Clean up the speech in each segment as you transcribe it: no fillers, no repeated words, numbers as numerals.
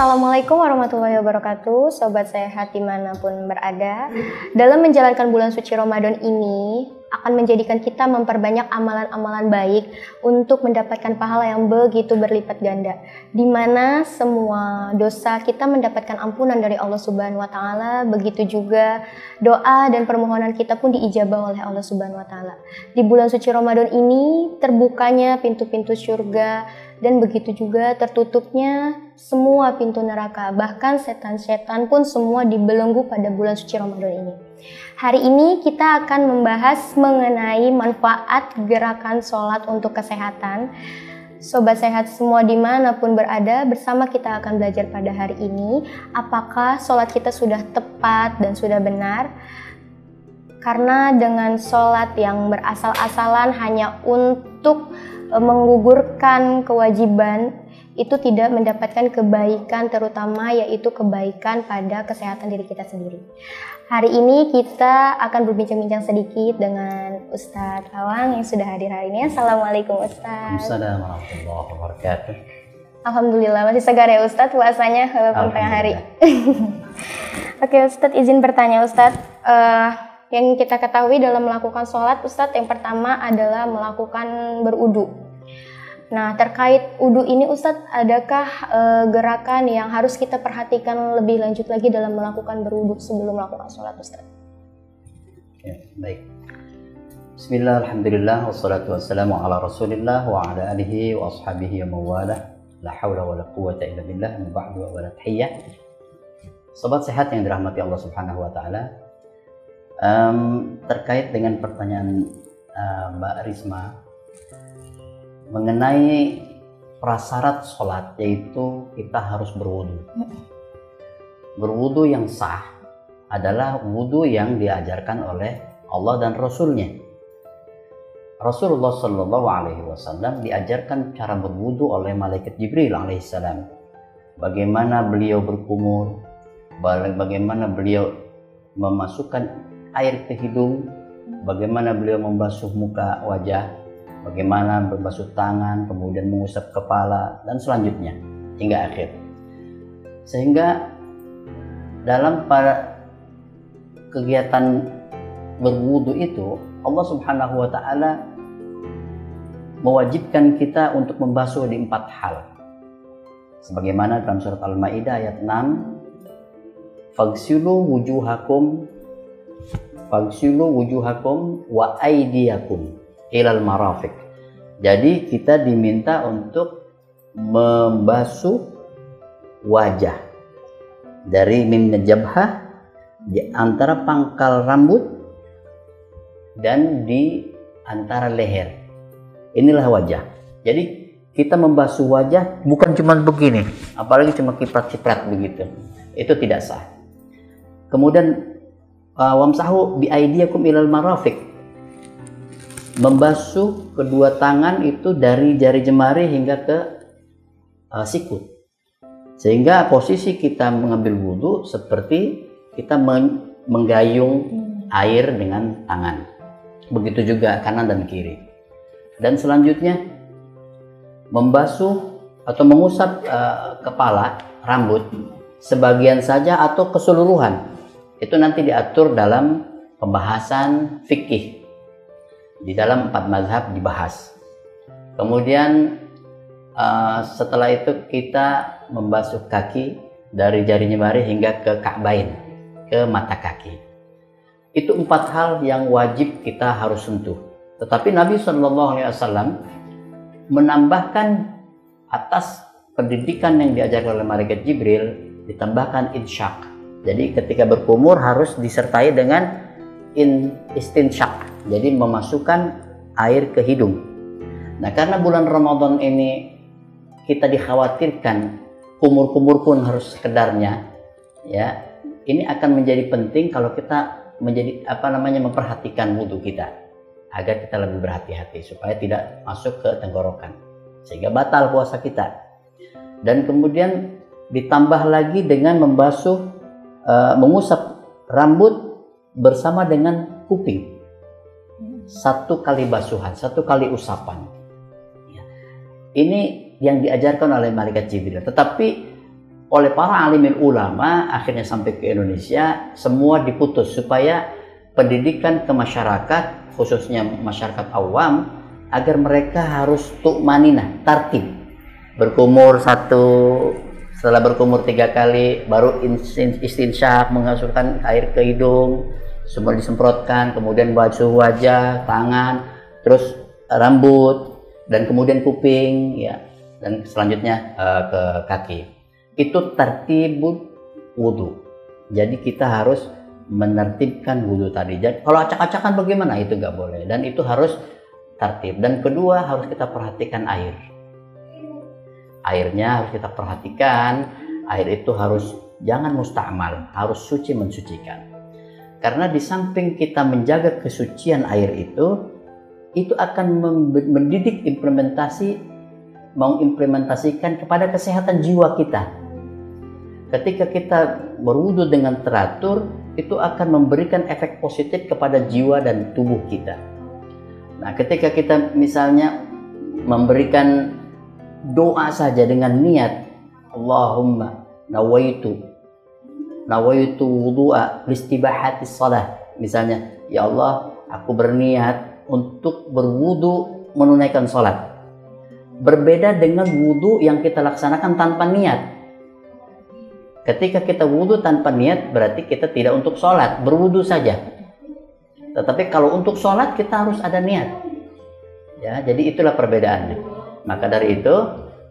Assalamualaikum warahmatullahi wabarakatuh, sobat sehat dimanapun berada. Dalam menjalankan bulan suci Ramadan ini akan menjadikan kita memperbanyak amalan-amalan baik untuk mendapatkan pahala yang begitu berlipat ganda, di mana semua dosa kita mendapatkan ampunan dari Allah Subhanahu wa Ta'ala. Begitu juga doa dan permohonan kita pun diijabah oleh Allah Subhanahu wa Ta'ala. Di bulan suci Ramadan ini terbukanya pintu-pintu surga, dan begitu juga tertutupnya semua pintu neraka. Bahkan setan-setan pun semua dibelenggu pada bulan suci Ramadan ini. Hari ini kita akan membahas mengenai manfaat gerakan sholat untuk kesehatan. Sobat sehat semua dimanapun berada, bersama kita akan belajar pada hari ini apakah sholat kita sudah tepat dan sudah benar. Karena dengan sholat yang berasal-asalan hanya untuk menggugurkan kewajiban, itu tidak mendapatkan kebaikan, terutama yaitu kebaikan pada kesehatan diri kita sendiri. Hari ini kita akan berbincang-bincang sedikit dengan Ustadz Awang yang sudah hadir hari ini. Assalamualaikum Ustadz. Assalamualaikum warahmatullahi wabarakatuh. Alhamdulillah masih segar ya Ustadz puasanya walaupun tengah hari. Oke Ustadz, izin bertanya Ustadz. Yang kita ketahui dalam melakukan sholat Ustadz, yang pertama adalah melakukan berudu. Nah, terkait wudu ini Ustadz, adakah gerakan yang harus kita perhatikan lebih lanjut lagi dalam melakukan berwudu sebelum melakukan sholat Ustadz? Ya, baik. Bismillah, alhamdulillah, wassalatu wassalamu ala rasulillah wa ala alihi wa ashabihi wa mawalah. La hawla wa la quwwata illa billah, min ba'du wa la tahiyyah. Sobat sehat yang dirahmati Allah Subhanahu wa Ta'ala, terkait dengan pertanyaan Mbak Risma mengenai prasyarat sholat, yaitu kita harus berwudu. Berwudu yang sah adalah wudu yang diajarkan oleh Allah dan Rasulnya. Rasulullah Shallallahu Alaihi Wasallam diajarkan cara berwudu oleh malaikat Jibril Alaihissalam. Bagaimana beliau berkumur, bagaimana beliau memasukkan air ke hidung, bagaimana beliau membasuh muka, wajah, bagaimana membasuh tangan, kemudian mengusap kepala, dan selanjutnya hingga akhir. Sehingga dalam para kegiatan berwudu itu, Allah Subhanahu wa Ta'ala mewajibkan kita untuk membasuh di 4 hal. Sebagaimana dalam surat Al-Maidah ayat 6, Fagsilu wujuhakum wa aydiyakum ilal marafiq. Jadi kita diminta untuk membasuh wajah dari min jabhah, di antara pangkal rambut dan di antara leher. Inilah wajah. Jadi kita membasuh wajah bukan cuma begini, apalagi cuma ciprat-ciprat begitu. Itu tidak sah. Kemudian wamsahu bi aydiyakum ilal marafiq. Membasuh kedua tangan itu dari jari jemari hingga ke sikut, sehingga posisi kita mengambil wudhu seperti kita menggayung air dengan tangan. Begitu juga kanan dan kiri. Dan selanjutnya membasuh atau mengusap kepala, rambut sebagian saja atau keseluruhan. Itu nanti diatur dalam pembahasan fikih. Di dalam 4 mazhab dibahas. Kemudian setelah itu kita membasuh kaki dari jari jemari hingga ke ka'bain, ke mata kaki. Itu 4 hal yang wajib kita harus sentuh. Tetapi Nabi SAW menambahkan atas pendidikan yang diajarkan oleh malaikat Jibril, ditambahkan insyaq. Jadi ketika berkumur harus disertai dengan istinsyaq. Jadi memasukkan air ke hidung. Nah, karena bulan Ramadan ini kita dikhawatirkan kumur-kumur pun harus sekedarnya, ya. Ini akan menjadi penting kalau kita memperhatikan wudhu kita agar kita lebih berhati-hati supaya tidak masuk ke tenggorokan sehingga batal puasa kita. Dan kemudian ditambah lagi dengan mengusap rambut bersama dengan kuping. 1 kali basuhan, 1 kali usapan. Ini yang diajarkan oleh malaikat Jibril. Tetapi oleh para alimil ulama akhirnya sampai ke Indonesia, semua diputus supaya pendidikan ke masyarakat, khususnya masyarakat awam, agar mereka harus tu'maninah, tertib. Berkumur setelah berkumur 3 kali baru istinsyak, mengasukkan air ke hidung, semua disemprotkan, kemudian basuh wajah, tangan, terus rambut, dan kemudian kuping, ya, dan selanjutnya ke kaki. Itu tertibul wudu. Jadi kita harus menertibkan wudu tadi. Jadi kalau acak-acakan bagaimana? Itu nggak boleh, dan itu harus tertib. Dan kedua, harus kita perhatikan air. Airnya harus kita perhatikan. Air itu harus jangan musta'mal, harus suci, mensucikan. Karena di samping kita menjaga kesucian air itu akan mendidik mengimplementasikan kepada kesehatan jiwa kita. Ketika kita berwudu dengan teratur, itu akan memberikan efek positif kepada jiwa dan tubuh kita. Nah, ketika kita misalnya memberikan doa saja dengan niat, Allahumma nawaitu wudu'a listibahatis shalah. Misalnya, ya Allah, aku berniat untuk berwudu menunaikan salat. Berbeda dengan wudu yang kita laksanakan tanpa niat. Ketika kita wudu tanpa niat, berarti kita tidak untuk sholat, berwudu saja. Tetapi kalau untuk sholat, kita harus ada niat. Ya, jadi itulah perbedaannya. Maka dari itu,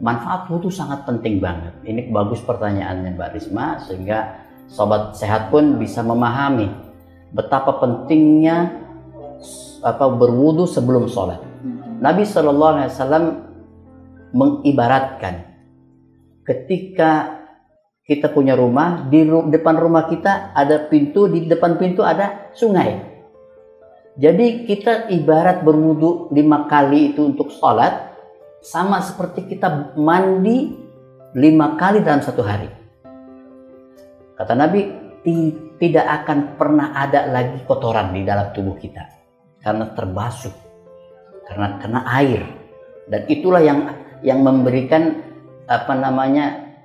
manfaat wudu sangat penting banget. Ini bagus pertanyaannya Mbak Risma, sehingga sobat sehat pun bisa memahami betapa pentingnya berwudu sebelum sholat. Nabi SAW mengibaratkan ketika kita punya rumah, di depan rumah kita ada pintu, di depan pintu ada sungai. Jadi kita ibarat berwudu 5 kali itu untuk sholat, sama seperti kita mandi 5 kali dalam 1 hari. Kata Nabi, tidak akan pernah ada lagi kotoran di dalam tubuh kita, karena terbasuh, karena kena air. Dan itulah yang memberikan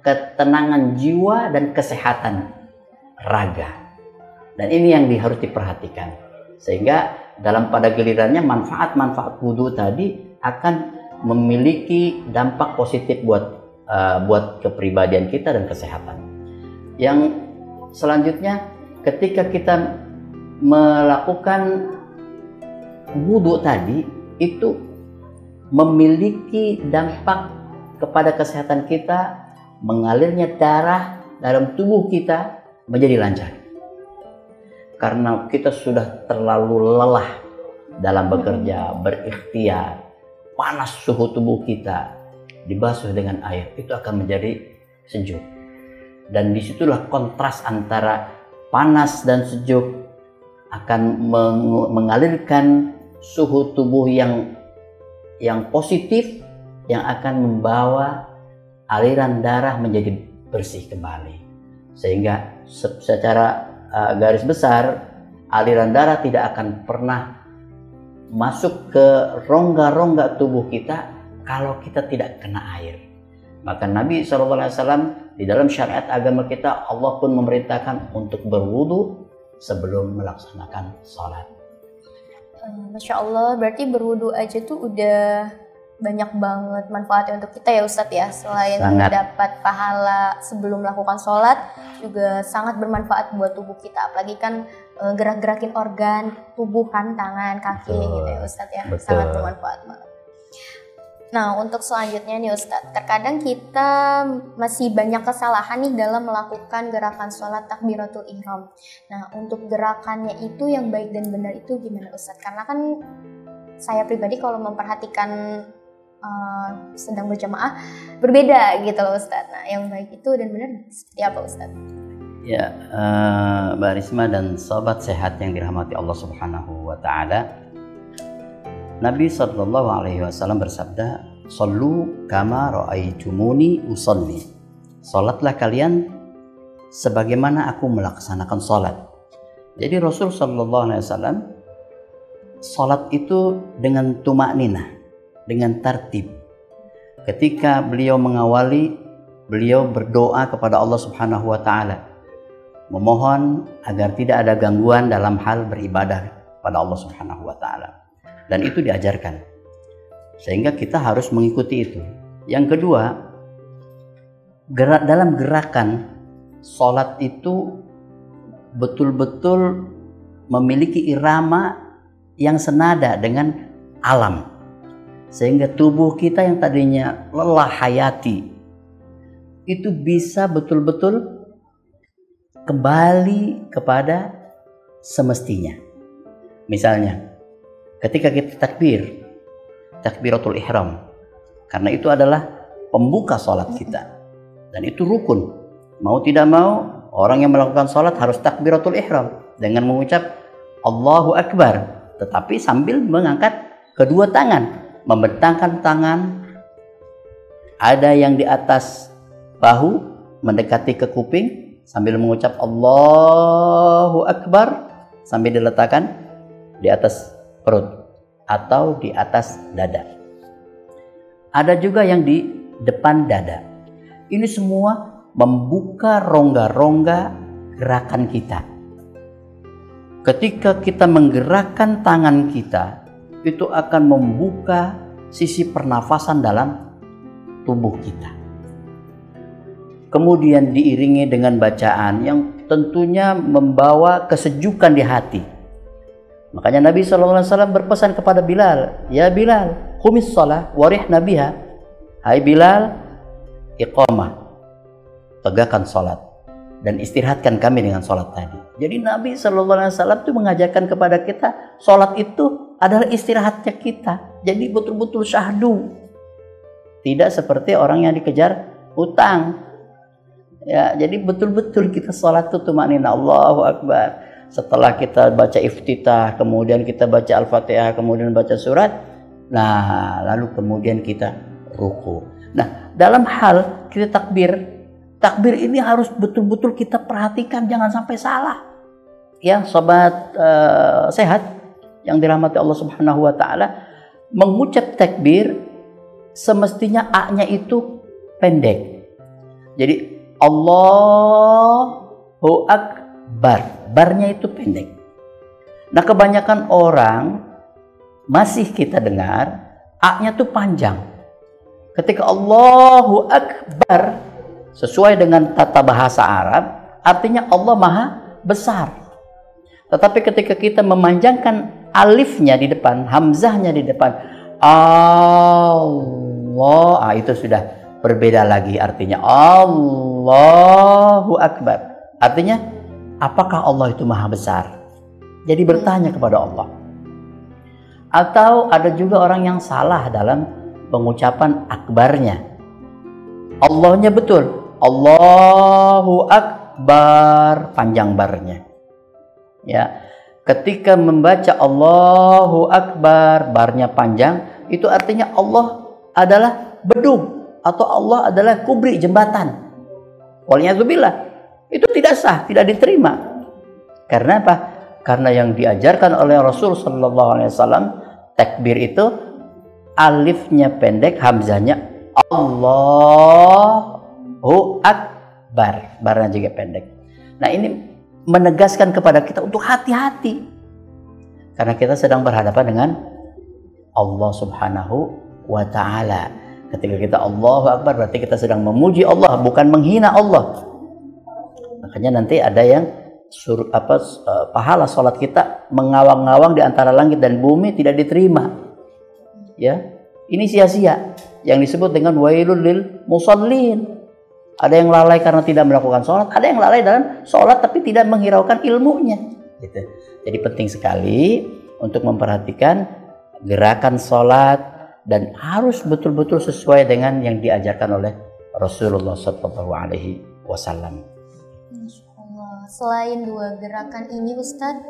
ketenangan jiwa dan kesehatan raga. Dan ini yang harus diperhatikan. Sehingga pada gilirannya manfaat-manfaat wudu tadi akan memiliki dampak positif buat kepribadian kita dan kesehatan. Yang selanjutnya, ketika kita melakukan wudu tadi, itu memiliki dampak kepada kesehatan kita, mengalirnya darah dalam tubuh kita menjadi lancar. Karena kita sudah terlalu lelah dalam bekerja, berikhtiar, panas suhu tubuh kita, dibasuh dengan air, itu akan menjadi sejuk. Dan disitulah kontras antara panas dan sejuk akan mengalirkan suhu tubuh yang positif, yang akan membawa aliran darah menjadi bersih kembali. Sehingga secara garis besar, aliran darah tidak akan pernah masuk ke rongga-rongga tubuh kita kalau kita tidak kena air. Maka Nabi SAW di dalam syariat agama kita, Allah pun memerintahkan untuk berwudu sebelum melaksanakan sholat. Masya Allah, berarti berwudu aja tuh udah banyak banget manfaatnya untuk kita ya Ustadz ya. Selain mendapat pahala sebelum melakukan sholat, juga sangat bermanfaat buat tubuh kita. Apalagi kan gerak-gerakin organ tubuh kan, tangan, kaki. Betul. Gitu ya Ustadz ya. Betul. Sangat bermanfaat banget. Nah, untuk selanjutnya nih Ustadz, terkadang kita masih banyak kesalahan nih dalam melakukan gerakan sholat takbiratul ihram. Nah, untuk gerakannya itu yang baik dan benar itu gimana Ustadz? Karena kan saya pribadi kalau memperhatikan sedang berjamaah berbeda gitu loh Ustadz. Nah, yang baik itu dan benar seperti apa Ustadz? Ya, Mbak Risma dan sobat sehat yang dirahmati Allah Subhanahu wa Ta'ala, Nabi SAW bersabda, "Shallu kama ra'aitumuni usolli." Salatlah kalian sebagaimana aku melaksanakan salat. Jadi Rasul SAW salat itu dengan tumakninah, dengan tertib. Ketika beliau mengawali beliau berdoa kepada Allah Subhanahu wa taala, memohon agar tidak ada gangguan dalam hal beribadah pada Allah Subhanahu wa taala. Dan itu diajarkan. Sehingga kita harus mengikuti itu. Yang kedua, dalam gerakan sholat itu betul-betul memiliki irama yang senada dengan alam. Sehingga tubuh kita yang tadinya lelah hayati itu bisa betul-betul kembali kepada semestinya. Misalnya, ketika kita takbiratul ihram, karena itu adalah pembuka sholat kita. Dan itu rukun. Mau tidak mau, orang yang melakukan sholat harus takbiratul ihram dengan mengucap Allahu Akbar, tetapi sambil mengangkat kedua tangan, membentangkan tangan, ada yang di atas bahu mendekati ke kuping sambil mengucap Allahu Akbar sambil diletakkan di atas perut atau di atas dada. Ada juga yang di depan dada. Ini semua membuka rongga-rongga gerakan kita. Ketika kita menggerakkan tangan kita, itu akan membuka sisi pernafasan dalam tubuh kita. Kemudian diiringi dengan bacaan yang tentunya membawa kesejukan di hati. Makanya Nabi SAW berpesan kepada Bilal, "Ya Bilal, qumis shalah warihna biha." Hai Bilal, iqamah, tegakkan salat dan istirahatkan kami dengan salat tadi. Jadi Nabi SAW itu mengajarkan kepada kita, salat itu adalah istirahatnya kita. Jadi betul-betul syahdu. Tidak seperti orang yang dikejar utang. Ya, jadi betul-betul kita salat itu tumanina, Allahu Akbar. Setelah kita baca iftitah, kemudian kita baca Al-Fatihah, kemudian baca surat, nah lalu kemudian kita ruku. Nah, dalam hal kita takbir ini harus betul-betul kita perhatikan, jangan sampai salah. Ya, sobat sehat yang dirahmati Allah Subhanahu wa taala, mengucap takbir semestinya A-nya itu pendek. Jadi Allahu Akbar, barnya itu pendek. Nah, kebanyakan orang masih kita dengar A-nya tuh panjang. Ketika Allahu Akbar sesuai dengan tata bahasa Arab, artinya Allah Maha Besar. Tetapi ketika kita memanjangkan alifnya di depan, hamzahnya di depan, Allah, itu sudah berbeda lagi artinya. Allahu Akbar. Artinya, apakah Allah itu Maha Besar? Jadi bertanya kepada Allah. Atau ada juga orang yang salah dalam pengucapan akbarnya. Allahnya betul, Allahu Akbar, panjang barnya. Ya, ketika membaca Allahu Akbar, barnya panjang, itu artinya Allah adalah bedug atau Allah adalah kubri, jembatan. Waliyadzubillah, itu tidak sah, tidak diterima. Karena apa? Karena yang diajarkan oleh Rasul Sallallahu Alaihi Wasallam, takbir itu alifnya pendek, hamzahnya Allahu Akbar, barnya juga pendek. Nah, ini menegaskan kepada kita untuk hati-hati, karena kita sedang berhadapan dengan Allah Subhanahu wa Ta'ala. Ketika kita Allahu Akbar, berarti kita sedang memuji Allah, bukan menghina Allah. Makanya nanti ada yang pahala sholat kita mengawang-awang di antara langit dan bumi, tidak diterima. Ya, ini sia-sia, yang disebut dengan wailul lil musallin. Ada yang lalai karena tidak melakukan sholat, ada yang lalai dalam sholat tapi tidak menghiraukan ilmunya. Gitu. Jadi penting sekali untuk memperhatikan gerakan sholat dan harus betul-betul sesuai dengan yang diajarkan oleh Rasulullah SAW. Selain dua gerakan ini, Ustadz,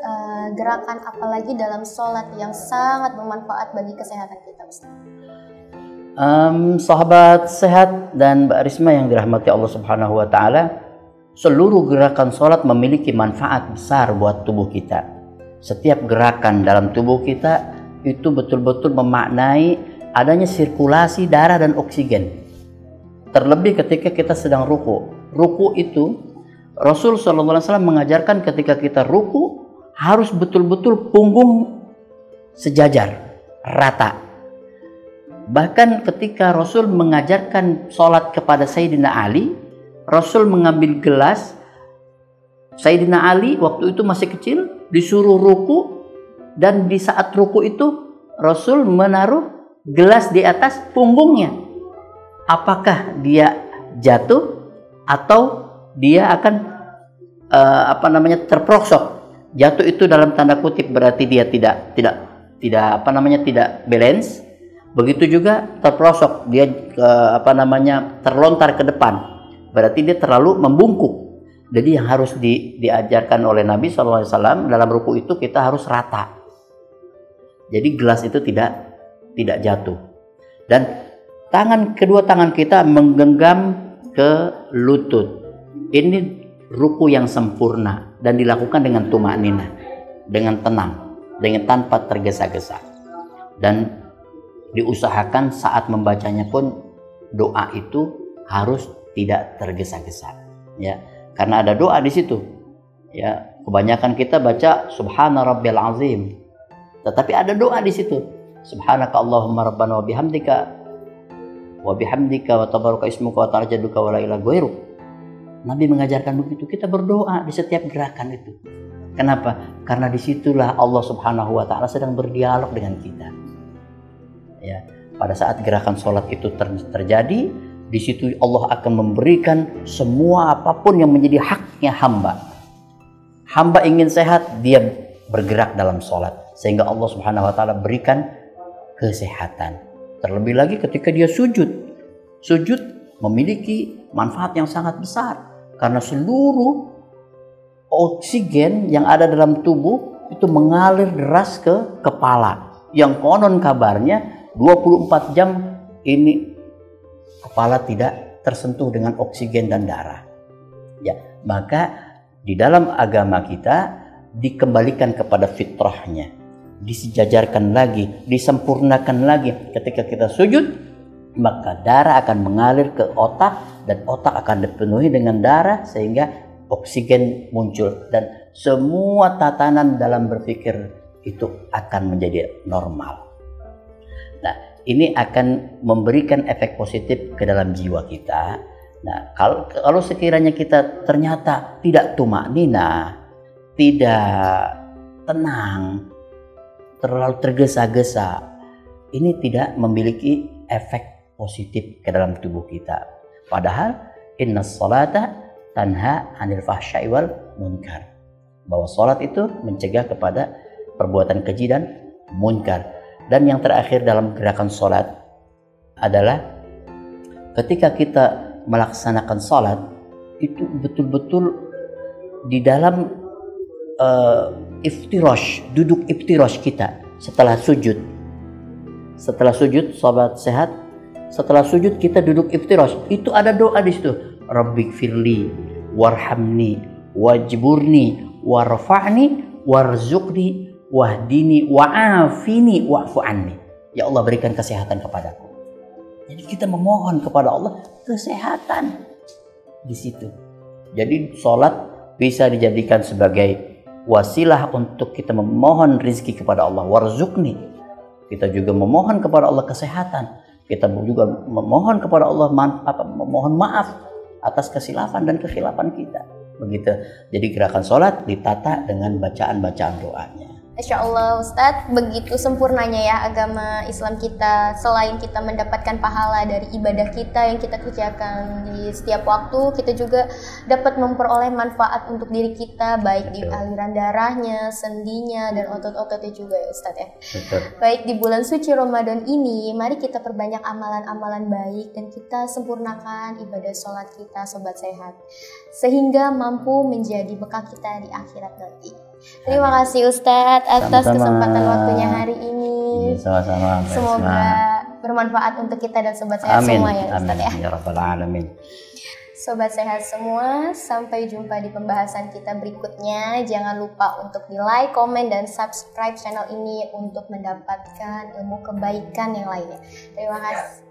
gerakan apa lagi dalam sholat yang sangat bermanfaat bagi kesehatan kita, Ustadz? Sahabat sehat dan Mbak Risma yang dirahmati Allah Subhanahu wa Ta'ala, seluruh gerakan sholat memiliki manfaat besar buat tubuh kita. Setiap gerakan dalam tubuh kita itu betul-betul memaknai adanya sirkulasi darah dan oksigen. Terlebih ketika kita sedang ruku. Ruku itu Rasul SAW mengajarkan ketika kita ruku harus betul-betul punggung sejajar, rata. Bahkan ketika Rasul mengajarkan sholat kepada Sayyidina Ali, Rasul mengambil gelas. Sayyidina Ali waktu itu masih kecil, disuruh ruku, dan di saat ruku itu Rasul menaruh gelas di atas punggungnya. Apakah dia jatuh atau dia akan terprosok? Jatuh itu dalam tanda kutip berarti dia tidak balance. Begitu juga terprosok, dia terlontar ke depan, berarti dia terlalu membungkuk. Jadi yang harus diajarkan oleh Nabi SAW dalam ruku itu kita harus rata. Jadi gelas itu tidak jatuh. Dan kedua tangan kita menggenggam ke lutut. Ini ruku yang sempurna dan dilakukan dengan tumanina, dengan tenang, dengan tanpa tergesa-gesa. Dan diusahakan saat membacanya pun doa itu harus tidak tergesa-gesa. Ya. Karena ada doa di situ. Ya, kebanyakan kita baca Subhana Rabbiyal Azim. Tetapi ada doa di situ. Subhanaka Allahumma Rabbana wa bihamdika wa tabaraka ismuka wa ta'ala jadduka wa la ilaha ghairuk. Nabi mengajarkan begitu. Kita berdoa di setiap gerakan itu. Kenapa? Karena disitulah Allah Subhanahu wa Ta'ala sedang berdialog dengan kita. Ya, pada saat gerakan sholat itu terjadi, di situ Allah akan memberikan semua apapun yang menjadi haknya hamba. Hamba ingin sehat, dia bergerak dalam sholat, sehingga Allah Subhanahu wa Ta'ala berikan kesehatan. Terlebih lagi ketika dia sujud. Sujud memiliki manfaat yang sangat besar, karena seluruh oksigen yang ada dalam tubuh itu mengalir deras ke kepala, yang konon kabarnya 24 jam ini kepala tidak tersentuh dengan oksigen dan darah. Ya, maka di dalam agama kita dikembalikan kepada fitrahnya, disejajarkan lagi, disempurnakan lagi. Ketika kita sujud, maka darah akan mengalir ke otak dan otak akan dipenuhi dengan darah sehingga oksigen muncul dan semua tatanan dalam berpikir itu akan menjadi normal. Nah, ini akan memberikan efek positif ke dalam jiwa kita. Nah, kalau sekiranya kita ternyata tidak tumaknina, tidak tenang, terlalu tergesa-gesa, ini tidak memiliki efek positif ke dalam tubuh kita. Padahal innas salata tanha 'anil fahsya'i wal munkar. Bahwa salat itu mencegah kepada perbuatan keji dan munkar. Dan yang terakhir dalam gerakan sholat adalah ketika kita melaksanakan sholat itu betul-betul di dalam iftirash, duduk iftirash kita setelah sujud. Setelah sujud, sobat sehat, setelah sujud kita duduk iftirash. Itu ada doa di situ. Rabbighfirli warhamni wajburni warfa'ni warzuqni wahdini wa'afini wa'fu anni. Ya Allah, berikan kesehatan kepadaku. Jadi kita memohon kepada Allah kesehatan di situ. Jadi sholat bisa dijadikan sebagai wasilah untuk kita memohon rezeki kepada Allah. Warzuqni, kita juga memohon kepada Allah kesehatan. Kita juga memohon kepada Allah memohon maaf atas kesilapan dan kekhilafan kita. Begitu. Jadi gerakan sholat ditata dengan bacaan-bacaan doanya. Insya Allah Ustadz, begitu sempurnanya ya agama Islam kita. Selain kita mendapatkan pahala dari ibadah kita yang kita kerjakan di setiap waktu, kita juga dapat memperoleh manfaat untuk diri kita, baik di aliran darahnya, sendinya, dan otot-ototnya juga ya Ustadz ya. Betul. Baik di bulan suci Ramadan ini, mari kita perbanyak amalan-amalan baik dan kita sempurnakan ibadah sholat kita Sobat Sehat, sehingga mampu menjadi bekal kita di akhirat nanti. Terima kasih Ustadz atas kesempatan waktunya hari ini. Sama-sama. Semoga bermanfaat untuk kita dan Sobat Sehat semua ya Ustadz ya. Ya Rabbal Alamin. Sobat Sehat semua, sampai jumpa di pembahasan kita berikutnya. Jangan lupa untuk di like, komen, dan subscribe channel ini untuk mendapatkan ilmu kebaikan yang lainnya. Terima kasih.